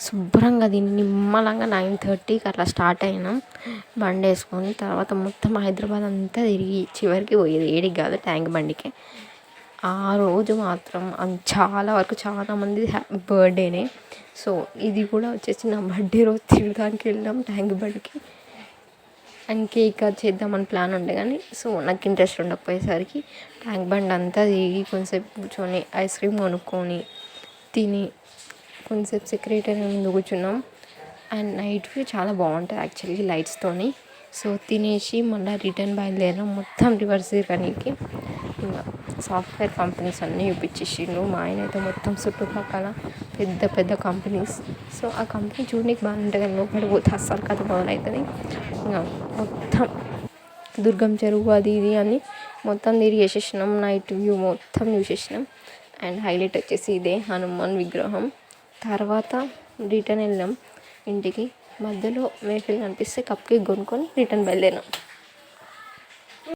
శుభ్రంగా దీన్ని నిమ్మలంగా 9:30కి అట్లా స్టార్ట్ అయినాం బండి వేసుకొని. తర్వాత మొత్తం హైదరాబాద్ అంతా తిరిగి చివరికి పోయేది ఏడికి కాదు ట్యాంక్ బండికి. ఆ రోజు మాత్రం చాలా వరకు చాలామంది బర్త్డేనే. సో ఇది కూడా వచ్చేసి నా బర్త్డే రోజు తినడానికి వెళ్ళాం ట్యాంక్ బండికి. అండ్ కేక్ కట్ చేద్దామని ప్లాన్ ఉండే కానీ సో నాకు ఇంట్రెస్ట్ ఉండకపోయేసరికి ట్యాంక్ బండ్ అంతా తిరిగి కొంచెంసేపు కూర్చొని ఐస్ క్రీమ్ కొనుక్కొని తిని కొంచెంసేపు సెక్రటరీ ముందు కూర్చున్నాం. అండ్ నైట్ వ్యూ చాలా బాగుంటుంది యాక్చువల్లీ లైట్స్తోని. సో తినేసి మళ్ళీ రిటర్న్ బయలుదేరాం మొత్తం రివర్స్ తిరగడానికి. ఇంకా సాఫ్ట్వేర్ కంపెనీస్ అన్నీ చూపించేసిండు మా ఆయన అయితే మొత్తం చుట్టుపక్కల పెద్ద పెద్ద కంపెనీస్. సో ఆ కంపెనీ చూడడానికి బాగానే ఉంటుంది కానీ లోపలికి పోతే అస్సలు కథ మొదలవుతుంది. ఇంకా మొత్తం దుర్గం చెరువు అది ఇది అని మొత్తం తిరిగేసేసినాం. నైట్ వ్యూ మొత్తం చూసేసినాం. అండ్ హైలైట్ వచ్చేసి ఇదే హనుమాన్ విగ్రహం. తర్వాత రిటర్న్ వెళ్ళాం ఇంటికి. మధ్యలో మేఫిల్ కనిపిస్తే కప్ కేక్ కొనుక్కొని రిటర్న్ బయలుదేరాం.